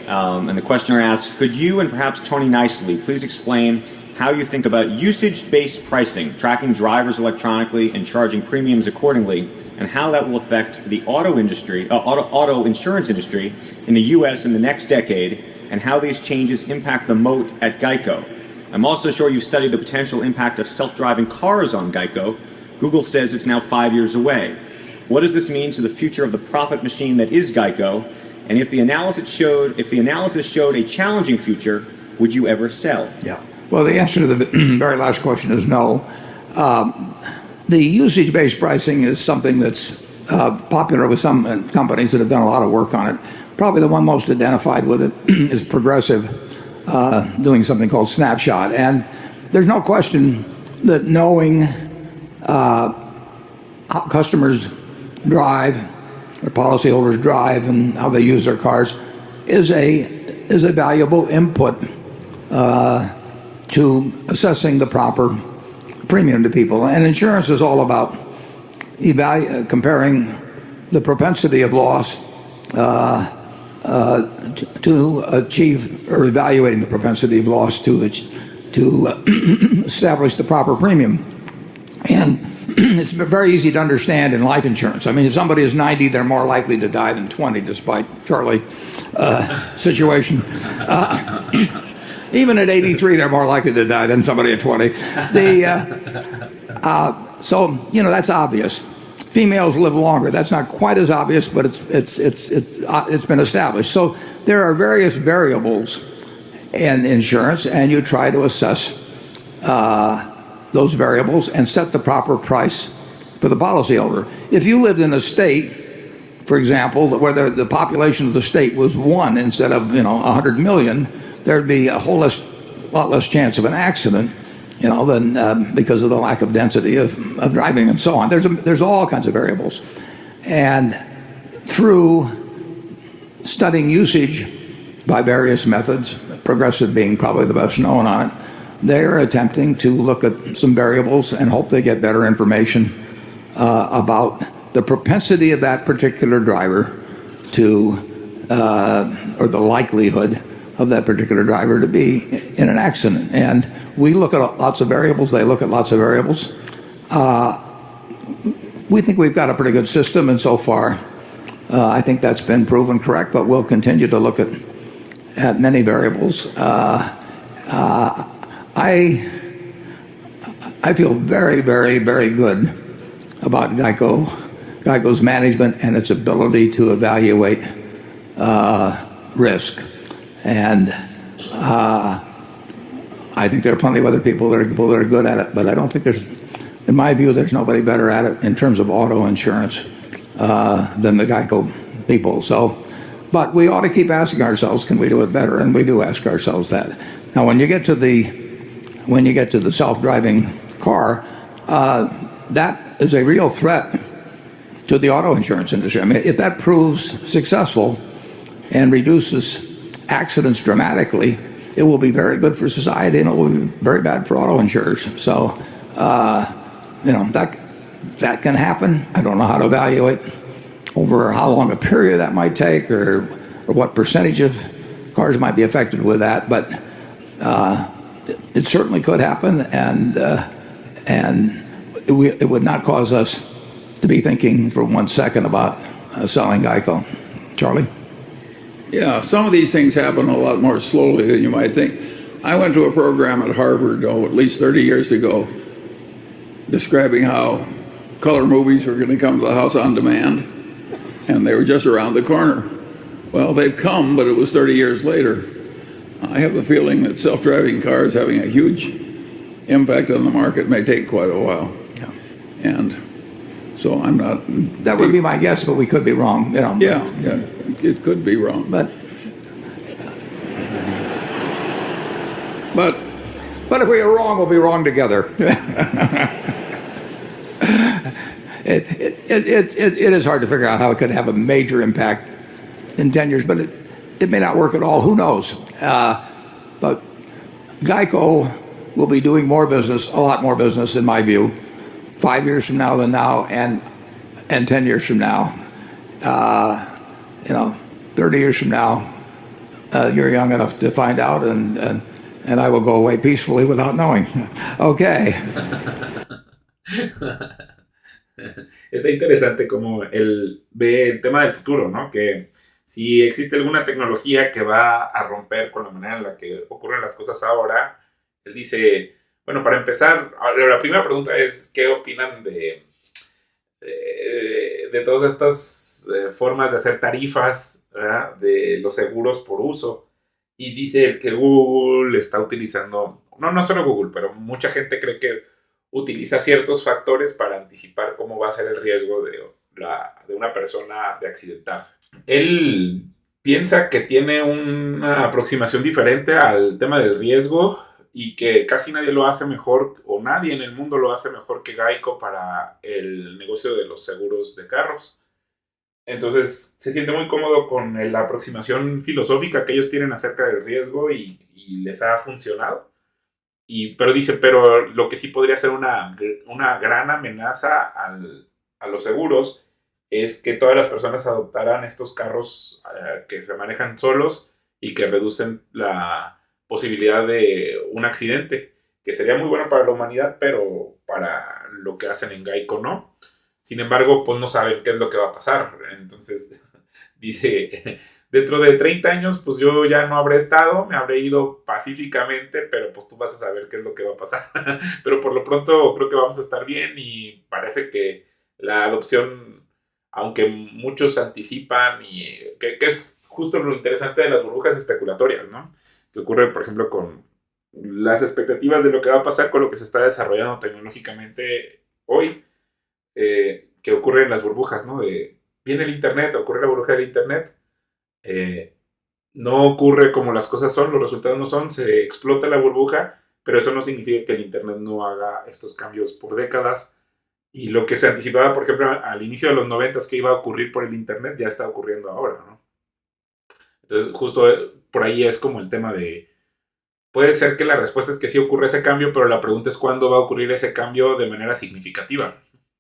And the questioner asks, could you and perhaps Tony Nicely please explain how you think about usage-based pricing, tracking drivers electronically and charging premiums accordingly, and how that will affect the auto insurance industry in the U.S. in the next decade, and how these changes impact the moat at Geico. I'm also sure you've studied the potential impact of self-driving cars on Geico. Google says it's now 5 years away. What does this mean to the future of the profit machine that is Geico? And if the analysis showed a challenging future, would you ever sell? Yeah. Well, the answer to the very last question is no. The usage-based pricing is something that's popular with some companies that have done a lot of work on it. Probably the one most identified with it is Progressive, doing something called Snapshot. And there's no question that knowing how customers drive, or policyholders drive, and how they use their cars is a valuable input to assessing the proper premium to people. And insurance is all about comparing the propensity of loss to achieve, or evaluating the propensity of loss to establish the proper premium. And it's very easy to understand in life insurance. I mean, if somebody is 90, they're more likely to die than 20, despite Charlie's situation. Even at 83, they're more likely to die than somebody at 20. So, that's obvious. Females live longer. That's not quite as obvious, but it's been established. So there are various variables in insurance, and you try to assess those variables and set the proper price for the policyholder. If you lived in a state, for example, where the population of the state was 1 instead of 100 million, there'd be a lot less chance of an accident, than because of the lack of density of driving and so on. There's all kinds of variables, and through studying usage by various methods, Progressive being probably the best known on it, they're attempting to look at some variables and hope they get better information about the propensity of that particular driver to, or the likelihood of that particular driver to be in an accident. And we look at lots of variables. They look at lots of variables. We think we've got a pretty good system, and so far I think that's been proven correct, but we'll continue to look at many variables. I feel very, very, very good about Geico's management and its ability to evaluate risk. And I think there are plenty of other people that are good at it, but I don't think in my view, there's nobody better at it in terms of auto insurance than the Geico people. But we ought to keep asking ourselves, can we do it better? And we do ask ourselves that. Now, when you get to the self-driving car, that is a real threat to the auto insurance industry. I mean, if that proves successful and reduces accidents dramatically, it will be very good for society, and it will be very bad for auto insurers. So, that can happen. I don't know how to evaluate over how long a period that might take, or what percentage of cars might be affected with that, but it certainly could happen, and it would not cause us to be thinking for 1 second about selling Geico. Charlie? Yeah, some of these things happen a lot more slowly than you might think. I went to a program at Harvard, at least 30 years ago, describing how color movies were going to come to the house on demand, and they were just around the corner. Well, they've come, but it was 30 years later. I have the feeling that self-driving cars having a huge impact on the market may take quite a while. Yeah. And so I'm not... That would be my guess, but we could be wrong. Yeah, it could be wrong. But if we are wrong, we'll be wrong together. It is hard to figure out how it could have a major impact in 10 years, but it may not work at all. Who knows? But Geico will be doing more business, a lot more business, in my view, 5 years from now than now, and 10 years from now. 30 years from now, You're young enough to find out, and I will go away peacefully without knowing. Okay. Está interesante cómo él ve el tema del futuro, ¿no? Que si existe alguna tecnología que va a romper con la manera en la que ocurren las cosas ahora, él dice, bueno, para empezar, la primera pregunta es, ¿qué opinan de todas estas formas de hacer tarifas, ¿verdad? De los seguros por uso? Y dice él que Google está utilizando, no solo Google, pero mucha gente cree que utiliza ciertos factores para anticipar cómo va a ser el riesgo de una persona de accidentarse. Él piensa que tiene una aproximación diferente al tema del riesgo y que casi nadie lo hace mejor, o nadie en el mundo lo hace mejor que Geico para el negocio de los seguros de carros. Entonces se siente muy cómodo con la aproximación filosófica que ellos tienen acerca del riesgo y les ha funcionado. Pero dice, pero lo que sí podría ser una gran amenaza a los seguros es que todas las personas adoptaran estos carros que se manejan solos y que reducen la posibilidad de un accidente, que sería muy bueno para la humanidad, pero para lo que hacen en Geico no. Sin embargo, pues no saben qué es lo que va a pasar. Entonces, dice, dentro de 30 años, pues yo ya no habré estado, me habré ido pacíficamente, pero pues tú vas a saber qué es lo que va a pasar. Pero por lo pronto creo que vamos a estar bien y parece que la adopción, aunque muchos anticipan, y que es justo lo interesante de las burbujas especulatorias, ¿no? Que ocurre, por ejemplo, con las expectativas de lo que va a pasar con lo que se está desarrollando tecnológicamente hoy, que ocurre en las burbujas, ¿no? Viene el Internet, ocurre la burbuja del Internet, no ocurre como las cosas son, los resultados no son, se explota la burbuja, pero eso no significa que el Internet no haga estos cambios por décadas, y lo que se anticipaba, por ejemplo, al inicio de los 90 que iba a ocurrir por el Internet, ya está ocurriendo ahora, ¿no? Entonces, justo por ahí es como el tema de, puede ser que la respuesta es que sí ocurre ese cambio, pero la pregunta es cuándo va a ocurrir ese cambio de manera significativa.